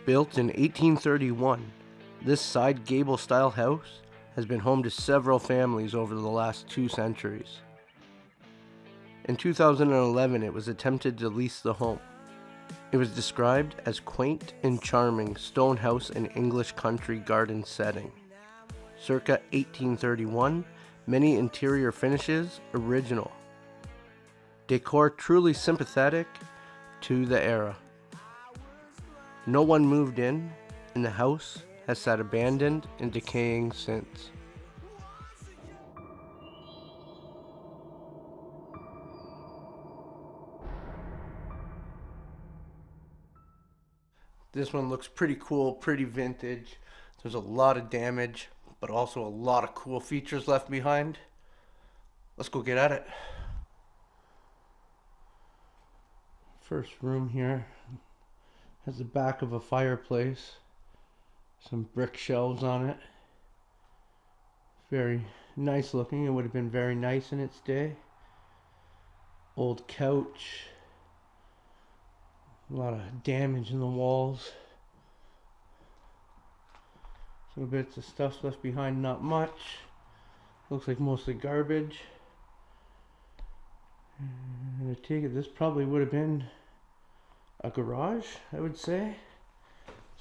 Built in 1831, this side gable style house has been home to several families over the last 2 centuries. In 2011, it was attempted to lease the home. It was described as quaint and charming stone house and English country garden setting. Circa 1831, many interior finishes original. Decor truly sympathetic to the era. No one moved in, and the house has sat abandoned and decaying since. This one looks pretty cool, pretty vintage. There's a lot of damage, but also a lot of cool features left behind. Let's go get at it. First room here has the back of a fireplace, some brick shelves on it. Very nice looking. It would have been very nice in its day. Old couch. A lot of damage in the walls. Some bits of stuff left behind, not much. Looks like mostly garbage. I'm gonna take it, this probably would have been a garage, I would say.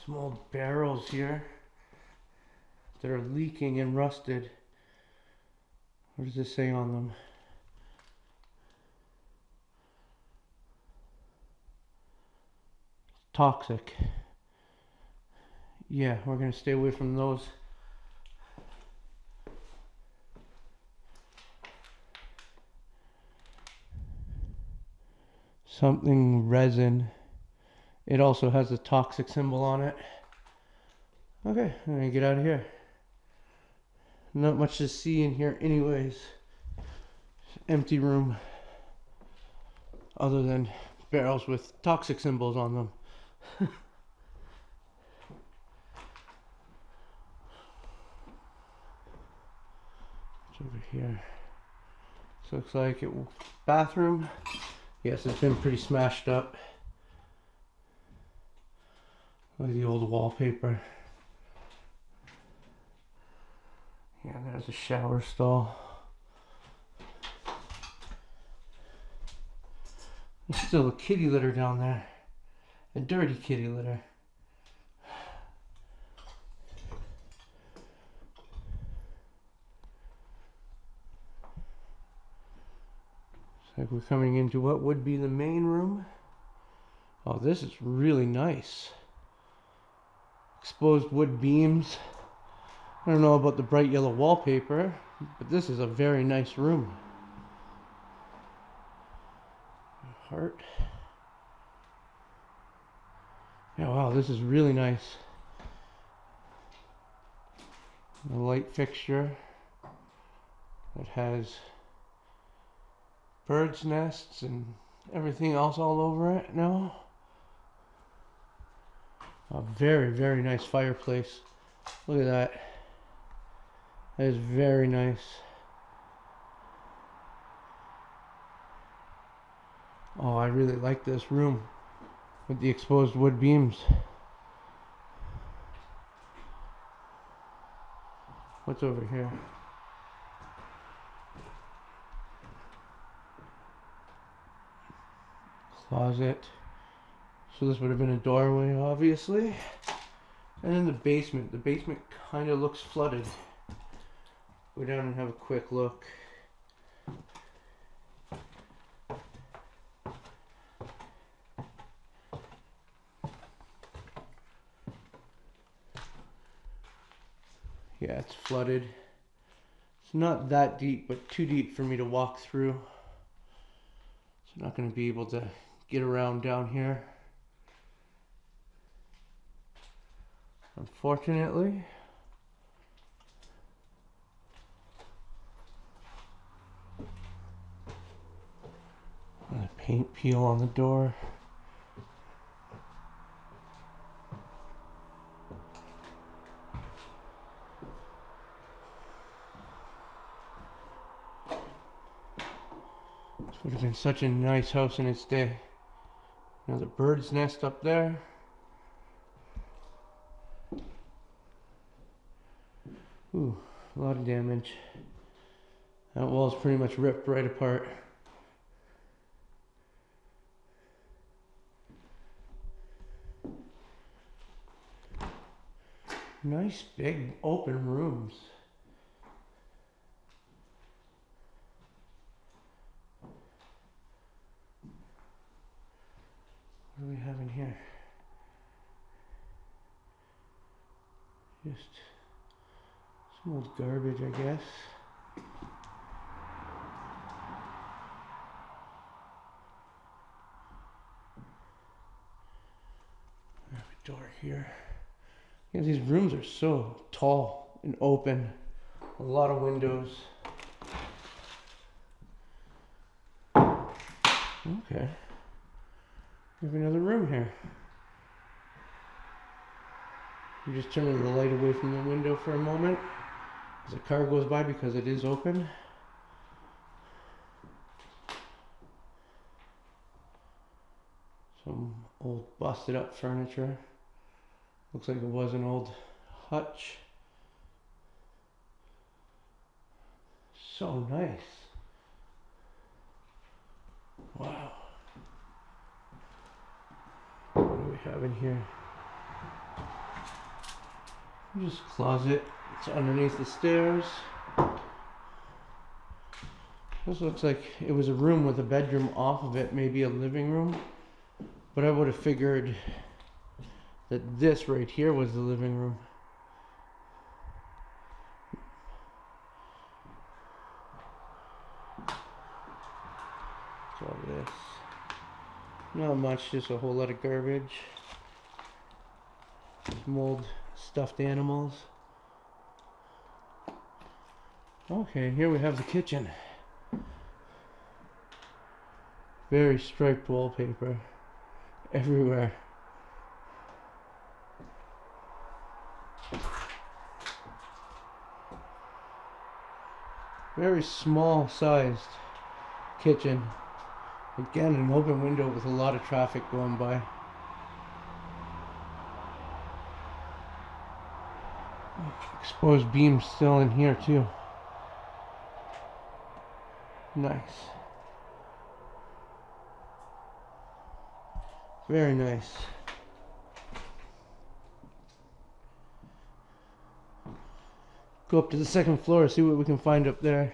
Some old barrels here that are leaking and rusted. What does this say on them? Toxic. Yeah, we're gonna stay away from those. Something resin. It also has a toxic symbol on it. Okay, I'm gonna get out of here. Not much to see in here anyways. Empty room. Other than barrels with toxic symbols on them. What's over here? This looks like it. Bathroom. Yes, it's been pretty smashed up. Like the old wallpaper. Yeah, there's a shower stall. There's still a kitty litter down there. A dirty kitty litter. Looks like we're coming into what would be the main room. Oh, this is really nice. Exposed wood beams. I don't know about the bright yellow wallpaper, but this is a very nice room. Heart. Yeah, wow, this is really nice. A light fixture that has birds' nests and everything else all over it now. A very, very nice fireplace. Look at that. That is very nice. Oh, I really like this room with the exposed wood beams. What's over here? Closet. So this would have been a doorway, obviously. And then the basement. The basement kind of looks flooded. Go down and have a quick look. Yeah, it's flooded. It's not that deep, but too deep for me to walk through. So I'm not going to be able to get around down here. Unfortunately. A paint peel on the door. This would have been such a nice house in its day. Another bird's nest up there. Ooh, a lot of damage. That wall's pretty much ripped right apart. Nice big open rooms. What do we have in here? Just some old garbage, I guess. I have a door here. Yeah, these rooms are so tall and open. A lot of windows. Okay. We have another room here. I'm just turning the light away from the window for a moment as a car goes by because it is open. Some old busted up furniture. Looks like it was an old hutch. So nice. Wow. What do we have in here? Just closet. It's underneath the stairs. This looks like it was a room with a bedroom off of it, maybe a living room. But I would have figured that this right here was the living room. What's all this? Not much, just a whole lot of garbage. Some old stuffed animals. Okay, here we have the kitchen. Very striped wallpaper everywhere. Very small sized kitchen. Again, an open window with a lot of traffic going by. Exposed beams still in here too. Nice. Very nice. Go up to the second floor, see what we can find up there.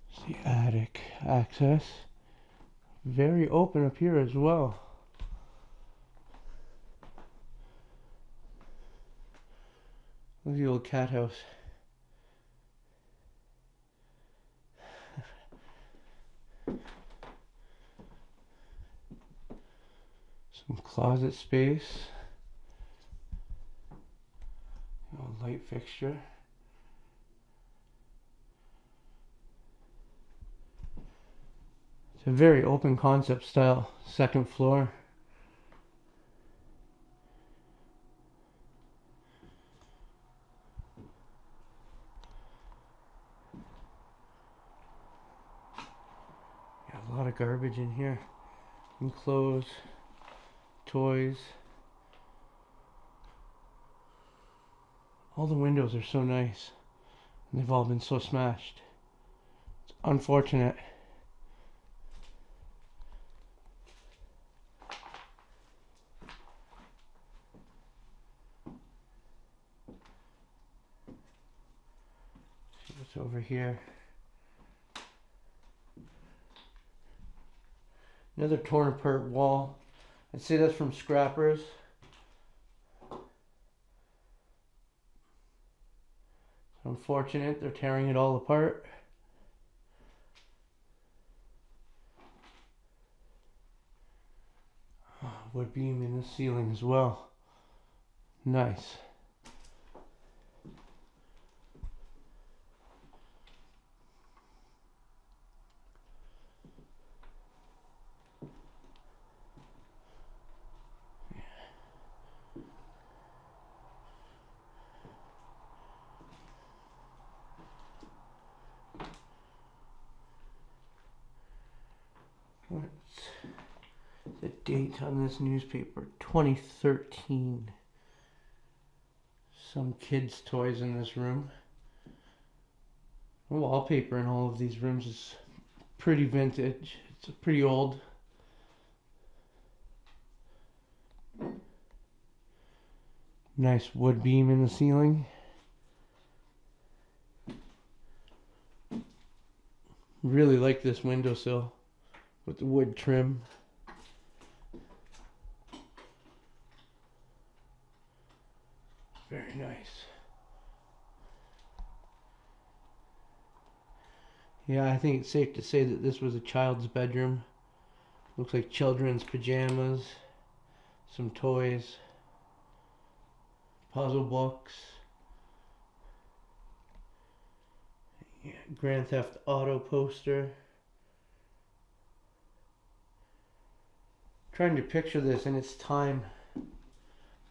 It's the attic access. Very open up here as well. Look at the old cat house. Some closet space. A light fixture. It's a very open concept style second floor. Got a lot of garbage in here. And clothes, toys. All the windows are so nice. And they've all been so smashed. It's unfortunate. See what's over here. Another torn apart wall. I'd say that's from scrappers. Unfortunate, they're tearing it all apart. Wood beam in the ceiling as well. Nice. The date on this newspaper, 2013. Some kids' toys in this room. The wallpaper in all of these rooms is pretty vintage. It's pretty old. Nice wood beam in the ceiling. Really like this windowsill with the wood trim. Very nice. Yeah, I think it's safe to say that this was a child's bedroom. Looks like children's pajamas, some toys, puzzle books, yeah, Grand Theft Auto poster. Trying to picture this in its time.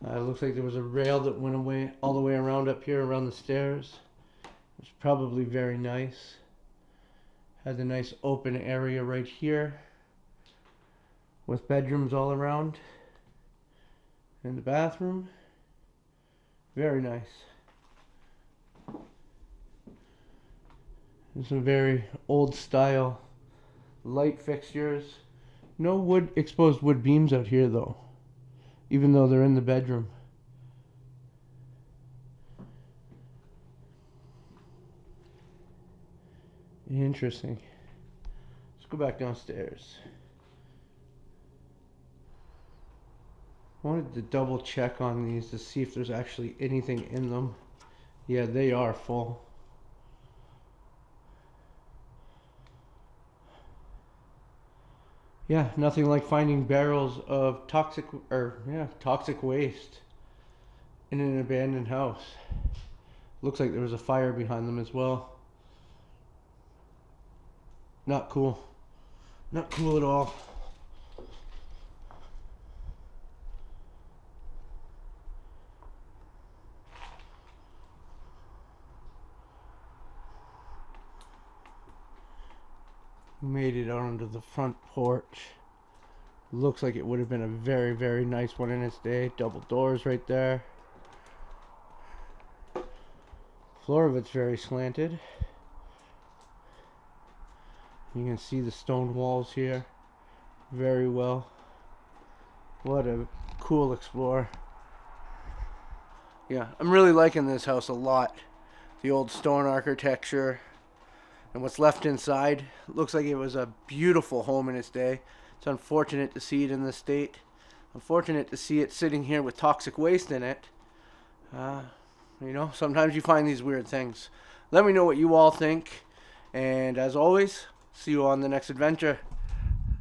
It looks like there was a rail that went away all the way around up here around the stairs. It was probably very nice. Had a nice open area right here with bedrooms all around. And the bathroom. Very nice. There's some very old style light fixtures. No exposed wood beams out here though, even though they're in the bedroom. Interesting. Let's go back downstairs. I wanted to double check on these to see if there's actually anything in them. Yeah, they are full. Yeah, nothing like finding barrels of toxic waste in an abandoned house. Looks like there was a fire behind them as well. Not cool. Not cool at all. Made it out onto the front porch. Looks like it would have been a very, very nice one in its day. Double doors right there. Floor of it's very slanted. You can see the stone walls here very well. What a cool Explorer. Yeah, I'm really liking this house a lot. The old stone architecture. And what's left inside looks like it was a beautiful home in its day. It's unfortunate to see it in this state. Unfortunate to see it sitting here with toxic waste in it. You know, sometimes you find these weird things. Let me know what you all think. And as always, see you on the next adventure.